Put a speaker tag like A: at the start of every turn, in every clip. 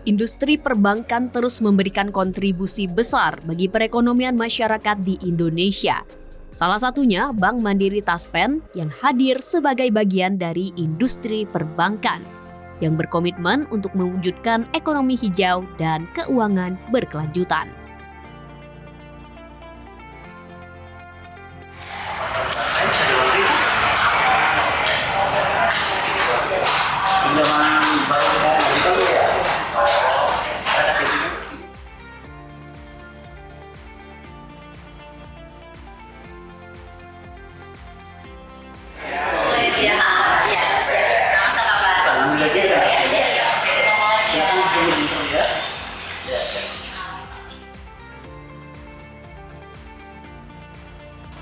A: Industri perbankan terus memberikan kontribusi besar bagi perekonomian masyarakat di Indonesia. Salah satunya Bank Mandiri Taspen yang hadir sebagai bagian dari industri perbankan yang berkomitmen untuk mewujudkan ekonomi hijau dan keuangan berkelanjutan.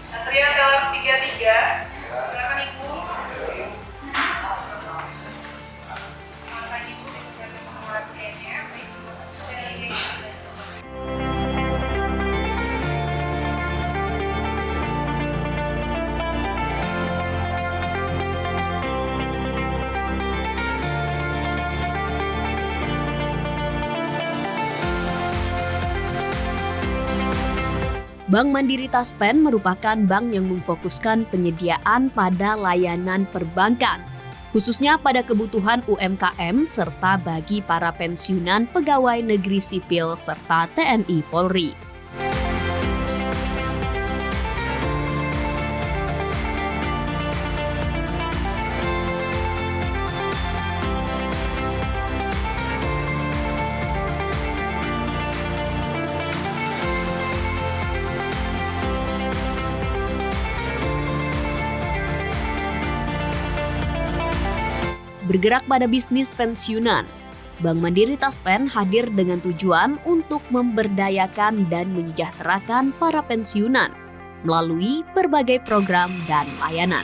B: Antrian dalam 33, silakan Ibu. Silakan Ibu disiapkan nomor antriannya.
A: Bank Mandiri Taspen merupakan bank yang memfokuskan penyediaan pada layanan perbankan, khususnya pada kebutuhan UMKM serta bagi para pensiunan pegawai negeri sipil serta TNI Polri. Bergerak pada bisnis pensiunan, Bank Mandiri Taspen hadir dengan tujuan untuk memberdayakan dan menyejahterakan para pensiunan melalui berbagai program dan layanan.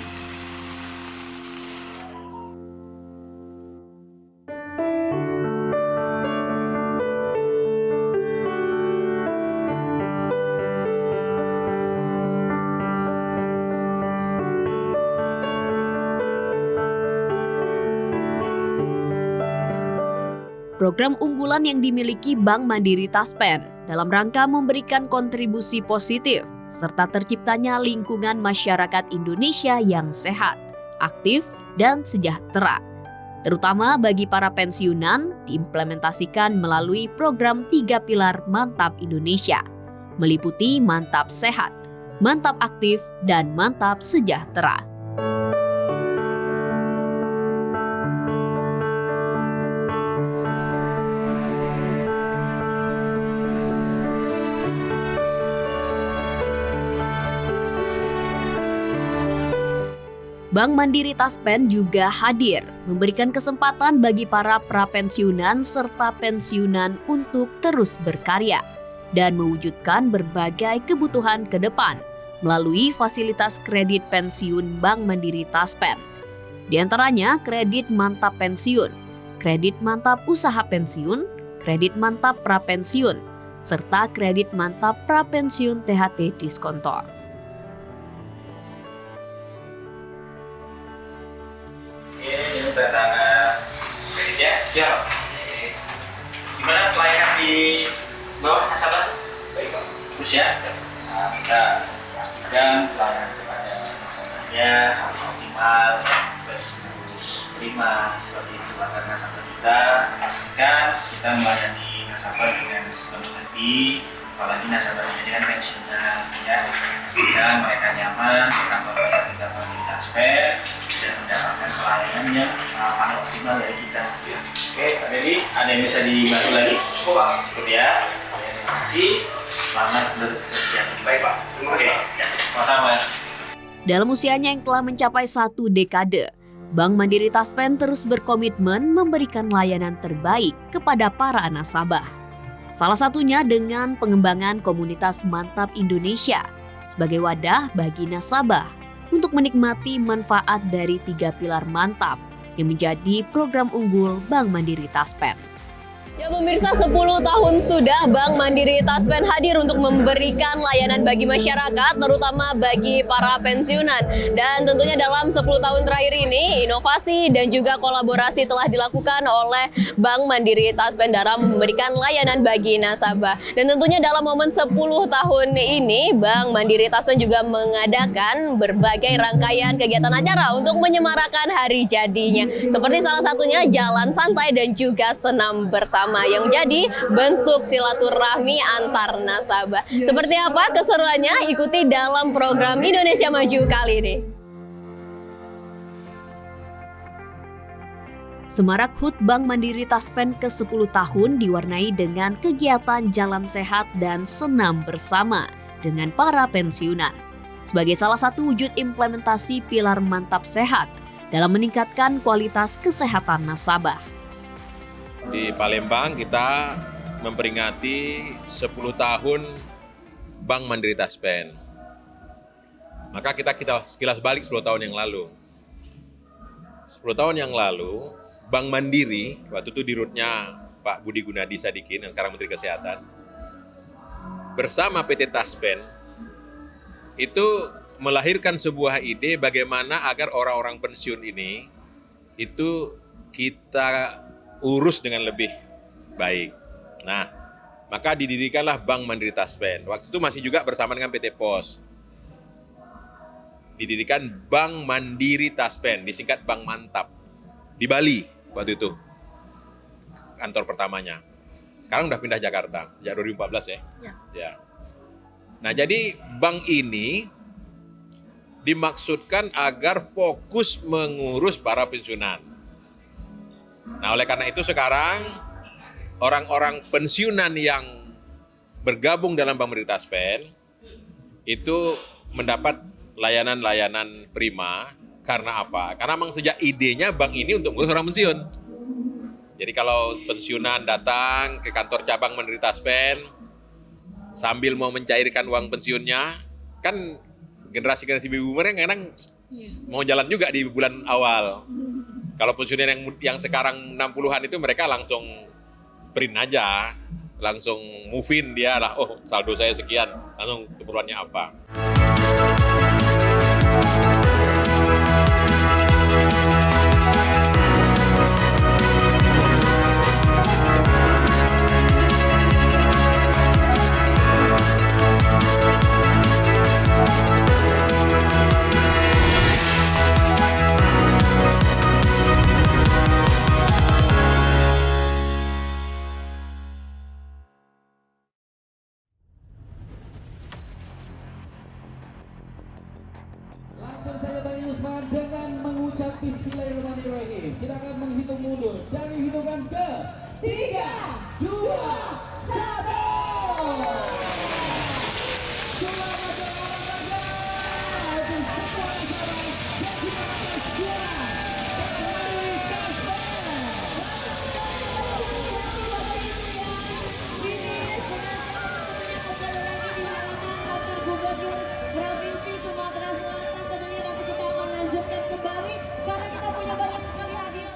A: Program unggulan yang dimiliki Bank Mandiri Taspen dalam rangka memberikan kontribusi positif serta terciptanya lingkungan masyarakat Indonesia yang sehat, aktif, dan sejahtera. Terutama bagi para pensiunan diimplementasikan melalui program 3 pilar Mantap Indonesia, meliputi Mantap Sehat, Mantap Aktif, dan Mantap Sejahtera. Bank Mandiri Taspen juga hadir memberikan kesempatan bagi para prapensiunan serta pensiunan untuk terus berkarya dan mewujudkan berbagai kebutuhan ke depan melalui fasilitas kredit pensiun Bank Mandiri Taspen. Di antaranya kredit mantap pensiun, kredit mantap usaha pensiun, kredit mantap prapensiun, serta kredit mantap prapensiun THT diskontor.
C: Tanda kreditnya? Ya. Gimana pelayanan di bawah nasabah? Baik Pak. Terus ya? Nah, kita pastikan pelayanan kepada nasabahnya harus optimal, terus prima seperti itu agar nasabah kita pastikan kita melayani nasabah dengan sepenuh hati, apalagi nasabahnya dengan pensiunan ya. Pastikan mereka nyaman, kantor bayar kita Mandiri Taspen bisa mendapatkan pelayanan yang paling optimal dari kita. Ya. Oke, Pak Dedi, ada yang bisa dibantu lagi? Cukup Pak. Cukup ya. Terima kasih. Selamat bekerja. Baik Pak. Terima kasih. Ya, sama-sama Mas.
A: Dalam usianya yang telah mencapai 1 dekade, Bank Mandiri Taspen terus berkomitmen memberikan layanan terbaik kepada para nasabah. Salah satunya dengan pengembangan komunitas Mantap Indonesia sebagai wadah bagi nasabah untuk menikmati manfaat dari 3 pilar mantap yang menjadi program unggul Bank Mandiri Taspen. Ya pemirsa, 10 tahun sudah Bank Mandiri Taspen hadir untuk memberikan layanan bagi masyarakat, terutama bagi para pensiunan. Dan tentunya dalam 10 tahun terakhir ini, inovasi dan juga kolaborasi telah dilakukan oleh Bank Mandiri Taspen dalam memberikan layanan bagi nasabah. Dan tentunya dalam momen 10 tahun ini, Bank Mandiri Taspen juga mengadakan berbagai rangkaian kegiatan acara untuk menyemarakan hari jadinya. Seperti salah satunya jalan santai dan juga senam bersama yang jadi bentuk silaturahmi antar nasabah. Seperti apa keseruannya? Ikuti dalam program Indonesia Maju kali ini. Semarak HUT Bank Mandiri Taspen ke-10 tahun diwarnai dengan kegiatan jalan sehat dan senam bersama dengan para pensiunan. Sebagai salah satu wujud implementasi pilar mantap sehat dalam meningkatkan kualitas kesehatan nasabah.
D: Di Palembang kita memperingati 10 tahun Bank Mandiri Taspen. Maka kita sekilas balik 10 tahun yang lalu. 10 tahun yang lalu, Bank Mandiri, waktu itu dirutnya Pak Budi Gunadi Sadikin, yang sekarang Menteri Kesehatan, bersama PT Taspen, itu melahirkan sebuah ide bagaimana agar orang-orang pensiun ini, itu kita urus dengan lebih baik. Nah, maka didirikanlah Bank Mandiri Taspen. Waktu itu masih juga bersama dengan PT Pos. Didirikan Bank Mandiri Taspen, disingkat Bank Mantap. Di Bali waktu itu, kantor pertamanya. Sekarang udah pindah Jakarta, sejak 2014 ya. Ya. Nah, jadi bank ini dimaksudkan agar fokus mengurus para pensiunan. Nah, oleh karena itu sekarang orang-orang pensiunan yang bergabung dalam Bank Mandiri Taspen itu mendapat layanan-layanan prima. Karena apa? Karena memang sejak idenya bank ini untuk mengurus orang pensiun. Jadi kalau pensiunan datang ke kantor cabang Mandiri Taspen sambil mau mencairkan uang pensiunnya, kan generasi-generasi baby boomer yang kadang mau jalan juga di bulan awal. Kalau pensiunan yang sekarang 60-an itu mereka langsung print aja, langsung move in dia lah, oh saldo saya sekian, langsung keperluannya apa.
E: Langsung saja tadi Usman dengan mengucap Bismillahirrahmanirrahim. Kita akan menghitung mundur dari hitungan ke 3, 2, 1. Selamat berolahraga untuk semua nasabah dan juga atas juara Mandiri Taspen.
F: Provinsi Sumatera Selatan. Tentunya nanti kita akan lanjutkan kembali karena kita punya banyak sekali hadiah.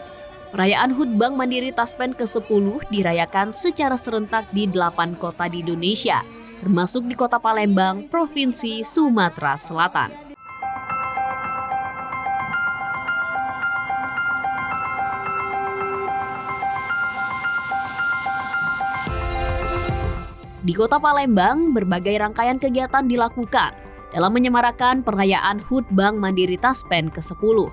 A: Perayaan HUT Bank Mandiri Taspen ke-10 dirayakan secara serentak di 8 kota di Indonesia, termasuk di Kota Palembang, Provinsi Sumatera Selatan. Di Kota Palembang, berbagai rangkaian kegiatan dilakukan dalam menyemarakan perayaan HUT Bank Mandiri Taspen ke-10.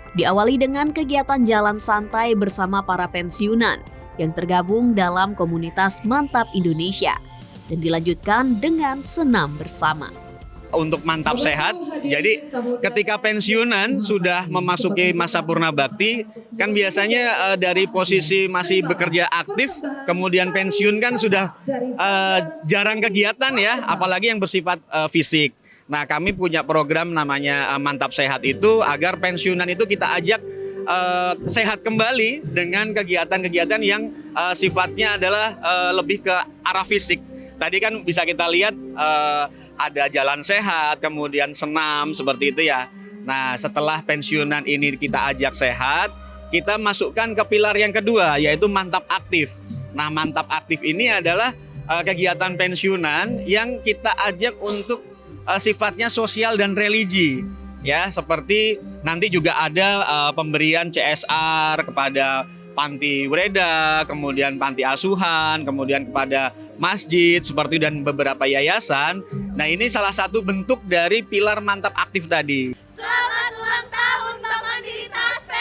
A: Diawali dengan kegiatan jalan santai bersama para pensiunan yang tergabung dalam komunitas Mantap Indonesia dan dilanjutkan dengan senam bersama.
G: Untuk mantap sehat, jadi ketika pensiunan sudah memasuki masa purna bakti, kan biasanya dari posisi masih bekerja aktif, kemudian pensiun kan sudah jarang kegiatan ya, apalagi yang bersifat fisik. Nah, kami punya program namanya Mantap Sehat itu agar pensiunan itu kita ajak sehat kembali dengan kegiatan-kegiatan yang sifatnya adalah lebih ke arah fisik. Tadi kan bisa kita lihat ada jalan sehat, kemudian senam seperti itu ya. Nah, setelah pensiunan ini kita ajak sehat, kita masukkan ke pilar yang kedua yaitu mantap aktif. Nah, Mantap Aktif ini adalah kegiatan pensiunan yang kita ajak untuk sifatnya sosial dan religi. Ya, seperti nanti juga ada pemberian CSR kepada panti Breda, kemudian panti asuhan, kemudian kepada masjid seperti dan beberapa yayasan. Nah, ini salah satu bentuk dari pilar Mantap Aktif tadi.
F: Selamat ulang tahun Bank Mandiri Taspen.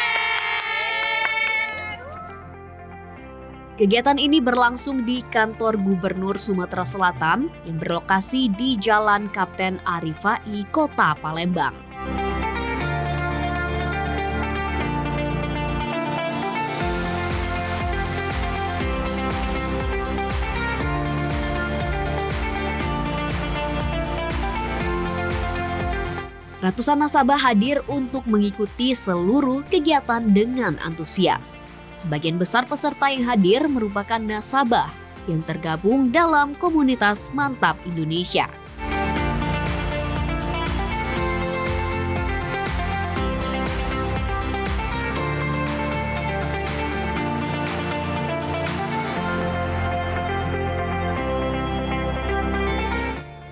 A: Kegiatan ini berlangsung di kantor Gubernur Sumatera Selatan yang berlokasi di Jalan Kapten Arifai, Kota Palembang. Ratusan nasabah hadir untuk mengikuti seluruh kegiatan dengan antusias. Sebagian besar peserta yang hadir merupakan nasabah yang tergabung dalam komunitas Mantap Indonesia.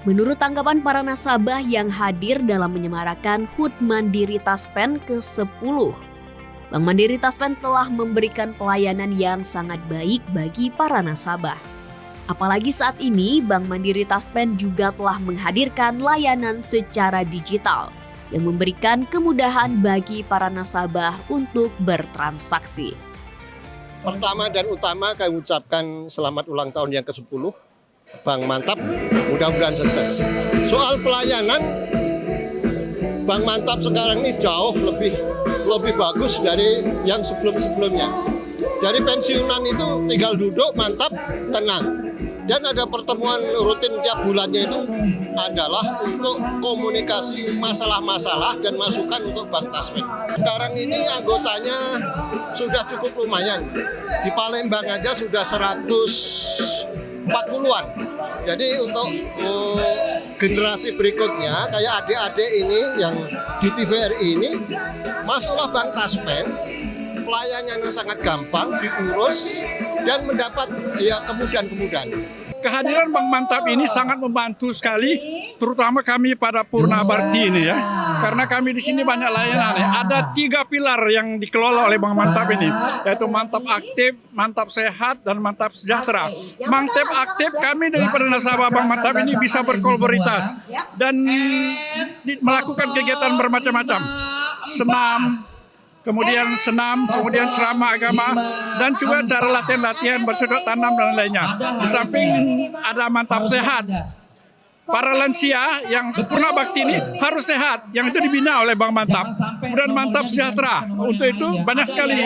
A: Menurut tanggapan para nasabah yang hadir dalam menyemarakan HUT Mandiri Taspen ke-10, Bank Mandiri Taspen telah memberikan pelayanan yang sangat baik bagi para nasabah. Apalagi saat ini, Bank Mandiri Taspen juga telah menghadirkan layanan secara digital yang memberikan kemudahan bagi para nasabah untuk bertransaksi.
H: Pertama dan utama kami ucapkan selamat ulang tahun yang ke-10. Bank Mantap, mudah-mudahan sukses. Soal pelayanan, Bank Mantap sekarang ini jauh lebih bagus dari yang sebelum-sebelumnya. Dari pensiunan itu tinggal duduk, mantap, tenang. Dan ada pertemuan rutin tiap bulannya itu adalah untuk komunikasi masalah-masalah dan masukan untuk Bank Taspen. Sekarang ini anggotanya sudah cukup lumayan. Di Palembang aja sudah 140-an. Jadi untuk generasi berikutnya kayak adik-adik ini yang di TVRI ini masuklah Bank Taspen, pelayanannya sangat gampang diurus dan mendapat ya kemudahan-kemudahan.
I: Kehadiran Bank Mantap ini sangat membantu sekali, terutama kami pada Purna Bakti ini ya. Karena kami di sini banyak layanan. Ada 3 pilar yang dikelola oleh Bank Mantap ini, yaitu Mantap Aktif, Mantap Sehat, dan Mantap Sejahtera. Mantap Aktif kami daripada nasabah Bank Mantap ini bisa berkolaborasi dan melakukan kegiatan bermacam-macam. Kemudian ceramah agama, dan juga cara latihan bercocok tanam dan lainnya. Di samping ada Mantap Sehat. Para lansia yang purna bakti ini harus sehat, yang itu dibina oleh Bank Mantap. Kemudian Mantap Sejahtera, untuk itu banyak sekali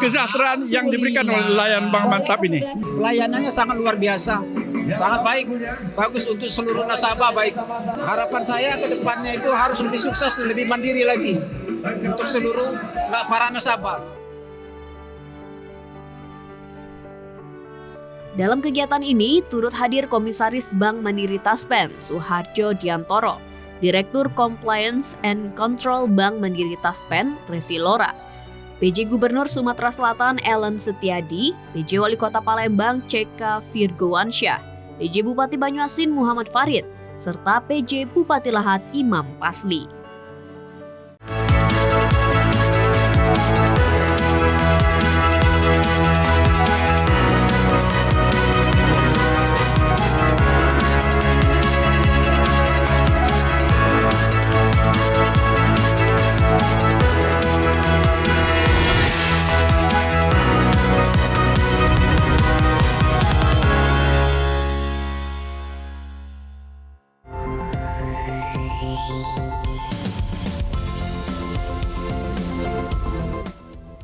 I: kesejahteraan yang diberikan oleh layanan Bank Mantap ini.
J: Pelayanannya sangat luar biasa, sangat baik, bagus untuk seluruh nasabah baik. Harapan saya ke depannya itu harus lebih sukses dan lebih mandiri lagi untuk seluruh para nasabah.
A: Dalam kegiatan ini turut hadir Komisaris Bank Mandiri Taspen, Suharjo Diantoro, Direktur Compliance and Control Bank Mandiri Taspen, Resi Lora, PJ Gubernur Sumatera Selatan Ellen Setiadi, PJ Wali Kota Palembang CK Virgowansyah, PJ Bupati Banyuasin Muhammad Farid, serta PJ Bupati Lahat Imam Pasli.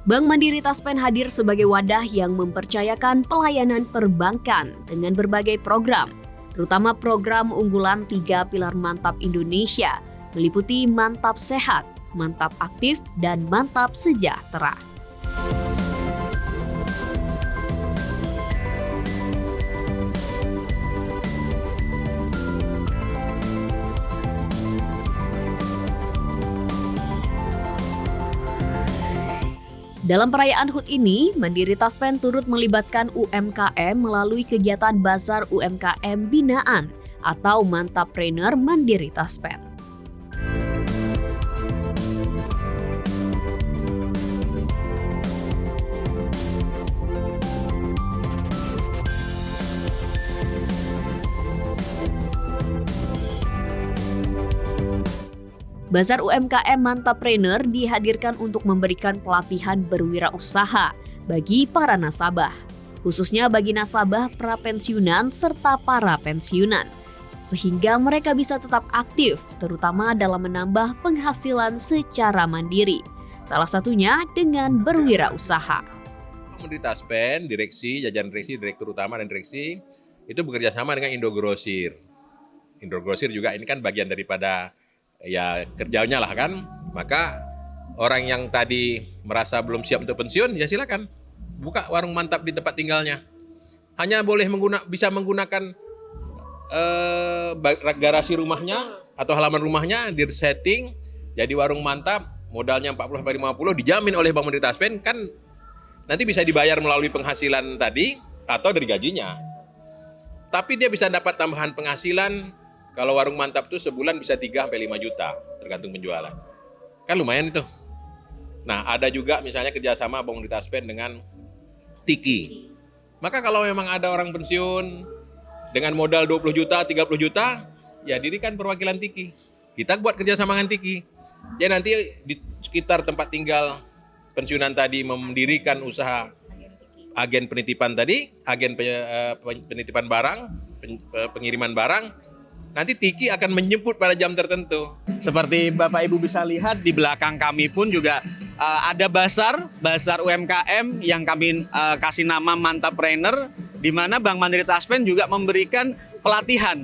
A: Bank Mandiri Taspen hadir sebagai wadah yang mempercayakan pelayanan perbankan dengan berbagai program, terutama program unggulan 3 pilar Mantap Indonesia, meliputi Mantap Sehat, Mantap Aktif, dan Mantap Sejahtera. Dalam perayaan HUT ini, Mandiri Taspen turut melibatkan UMKM melalui kegiatan Bazar UMKM Binaan atau Mantapreneur Mandiri Taspen. Bazar UMKM Mantapreneur dihadirkan untuk memberikan pelatihan berwirausaha bagi para nasabah, khususnya bagi nasabah prapensiunan serta para pensiunan, sehingga mereka bisa tetap aktif, terutama dalam menambah penghasilan secara mandiri, salah satunya dengan berwirausaha.
D: Mandiri Taspen, direksi, jajaran direksi, direktur utama dan direksi, itu bekerja sama dengan Indogrosir. Indogrosir juga ini kan bagian daripada ya kerjanya lah kan, maka orang yang tadi merasa belum siap untuk pensiun ya silakan buka warung mantap di tempat tinggalnya. Hanya boleh bisa menggunakan garasi rumahnya atau halaman rumahnya di setting jadi warung mantap, modalnya 40-50 dijamin oleh Bank Mandiri Taspen, kan nanti bisa dibayar melalui penghasilan tadi atau dari gajinya. Tapi dia bisa dapat tambahan penghasilan. Kalau warung mantap tuh sebulan bisa 3-5 juta, tergantung penjualan. Kan lumayan itu. Nah, ada juga misalnya kerjasama Bank Mandiri Taspen dengan Tiki. Maka kalau memang ada orang pensiun dengan modal 20 juta, 30 juta, ya dirikan perwakilan Tiki. Kita buat kerjasama dengan Tiki. Ya nanti di sekitar tempat tinggal pensiunan tadi mendirikan usaha agen penitipan tadi, agen penitipan barang, pengiriman barang. Nanti Tiki akan menjemput pada jam tertentu.
G: Seperti Bapak Ibu bisa lihat di belakang kami pun juga ada bazar UMKM yang kami kasih nama Mantapreneur, di mana Bank Mandiri Taspen juga memberikan pelatihan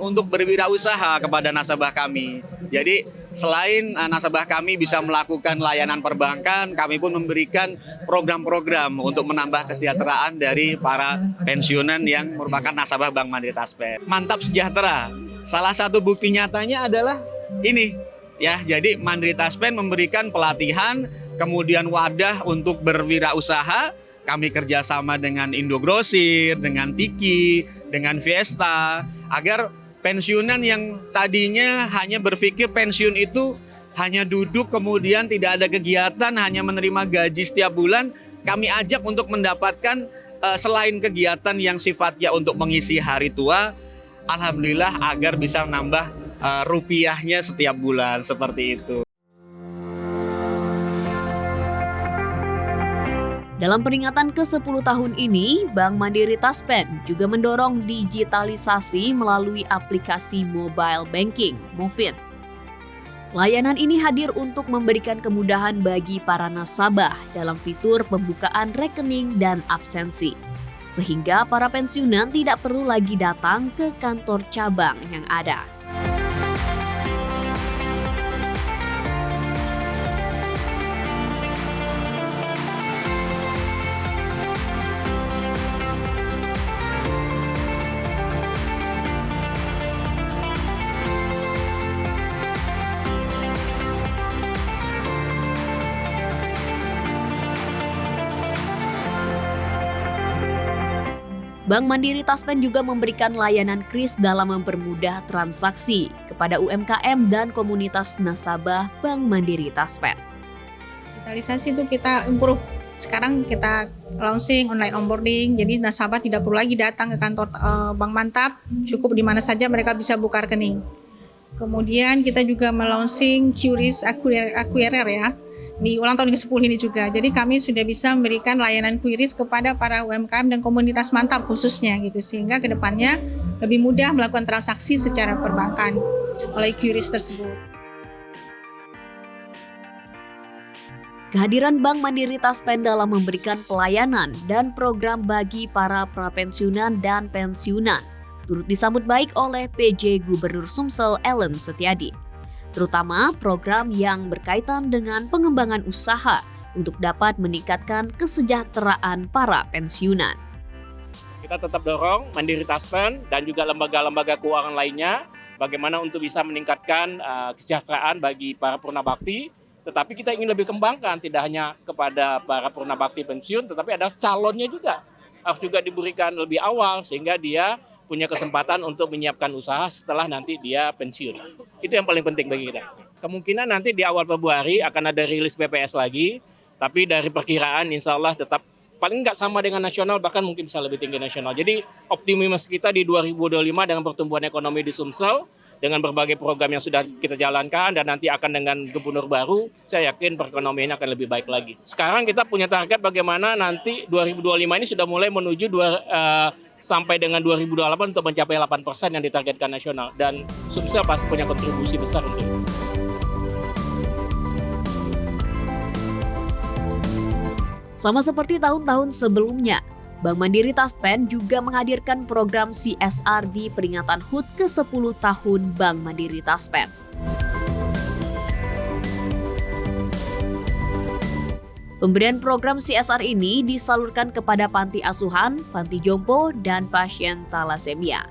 G: untuk berwirausaha kepada nasabah kami. Jadi selain nasabah kami bisa melakukan layanan perbankan, kami pun memberikan program-program untuk menambah kesejahteraan dari para pensiunan yang merupakan nasabah Bank Mandiri Taspen. Mantap sejahtera. Salah satu bukti nyatanya adalah ini, ya. Jadi Mandiri Taspen memberikan pelatihan, kemudian wadah untuk berwirausaha. Kami kerjasama dengan Indogrosir, dengan Tiki, dengan Fiesta, agar pensiunan yang tadinya hanya berpikir pensiun itu hanya duduk kemudian tidak ada kegiatan, hanya menerima gaji setiap bulan, kami ajak untuk mendapatkan selain kegiatan yang sifatnya untuk mengisi hari tua, alhamdulillah agar bisa menambah rupiahnya setiap bulan, seperti itu.
A: Dalam peringatan ke-10 tahun ini, Bank Mandiri Taspen juga mendorong digitalisasi melalui aplikasi mobile banking, Movin. Layanan ini hadir untuk memberikan kemudahan bagi para nasabah dalam fitur pembukaan rekening dan absensi, sehingga para pensiunan tidak perlu lagi datang ke kantor cabang yang ada. Bank Mandiri Taspen juga memberikan layanan KRIS dalam mempermudah transaksi kepada UMKM dan komunitas nasabah Bank Mandiri Taspen.
B: Digitalisasi itu kita improve. Sekarang kita launching online onboarding, jadi nasabah tidak perlu lagi datang ke kantor Bank Mantap, cukup di mana saja mereka bisa buka rekening. Kemudian kita juga melaunching QRIS Acquirer ya, di ulang tahun ke-10 ini juga. Jadi kami sudah bisa memberikan layanan QRIS kepada para UMKM dan komunitas mantap khususnya gitu, sehingga kedepannya lebih mudah melakukan transaksi secara perbankan oleh QRIS tersebut.
A: Kehadiran Bank Mandiri Taspen dalam memberikan pelayanan dan program bagi para prapensiunan dan pensiunan turut disambut baik oleh PJ Gubernur Sumsel Ellen Setiadi, terutama program yang berkaitan dengan pengembangan usaha untuk dapat meningkatkan kesejahteraan para pensiunan.
K: Kita tetap dorong Mandiri Taspen dan juga lembaga-lembaga keuangan lainnya bagaimana untuk bisa meningkatkan kesejahteraan bagi para purnabakti Tetapi kita ingin lebih kembangkan, tidak hanya kepada para purna bakti pensiun, tetapi ada calonnya juga. Harus juga diberikan lebih awal, sehingga dia punya kesempatan untuk menyiapkan usaha setelah nanti dia pensiun. Itu yang paling penting bagi kita. Kemungkinan nanti di awal Februari akan ada rilis BPS lagi, tapi dari perkiraan insya Allah tetap paling nggak sama dengan nasional, bahkan mungkin bisa lebih tinggi nasional. Jadi optimis kita di 2025 dengan pertumbuhan ekonomi di Sumsel, dengan berbagai program yang sudah kita jalankan, dan nanti akan dengan gubernur baru, saya yakin perekonomiannya akan lebih baik lagi. Sekarang kita punya target bagaimana nanti 2025 ini sudah mulai menuju sampai dengan 2028 untuk mencapai 8% yang ditargetkan nasional. Dan Sumsel pasti punya kontribusi besar untuk itu.
A: Sama seperti tahun-tahun sebelumnya, Bank Mandiri Taspen juga menghadirkan program CSR di peringatan HUT ke-10 tahun Bank Mandiri Taspen. Pemberian program CSR ini disalurkan kepada panti asuhan, panti jompo, dan pasien talasemia.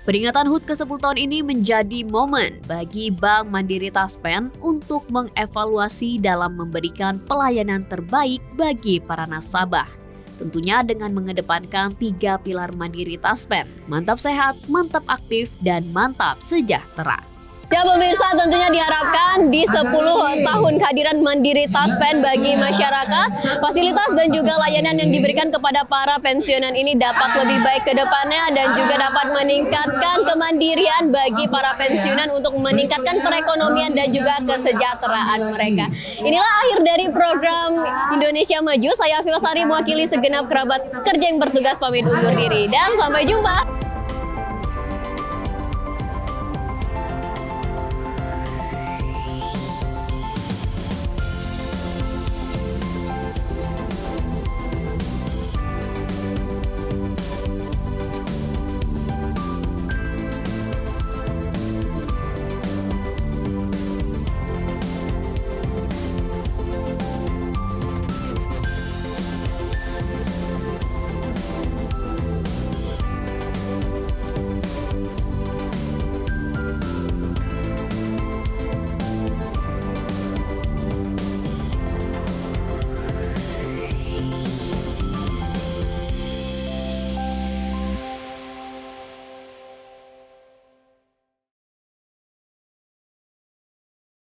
A: Peringatan HUT ke-10 tahun ini menjadi momen bagi Bank Mandiri Taspen untuk mengevaluasi dalam memberikan pelayanan terbaik bagi para nasabah. Tentunya dengan mengedepankan 3 pilar Mandiri Taspen: mantap sehat, mantap aktif, dan mantap sejahtera.
L: Ya pemirsa, tentunya diharapkan di 10 tahun kehadiran Mandiri Taspen bagi masyarakat, fasilitas dan juga layanan yang diberikan kepada para pensiunan ini dapat lebih baik ke depannya dan juga dapat meningkatkan kemandirian bagi para pensiunan untuk meningkatkan perekonomian dan juga kesejahteraan mereka. Inilah akhir dari program Indonesia Maju. Saya Afifah Sari mewakili segenap kerabat kerja yang bertugas pamit undur diri dan sampai jumpa.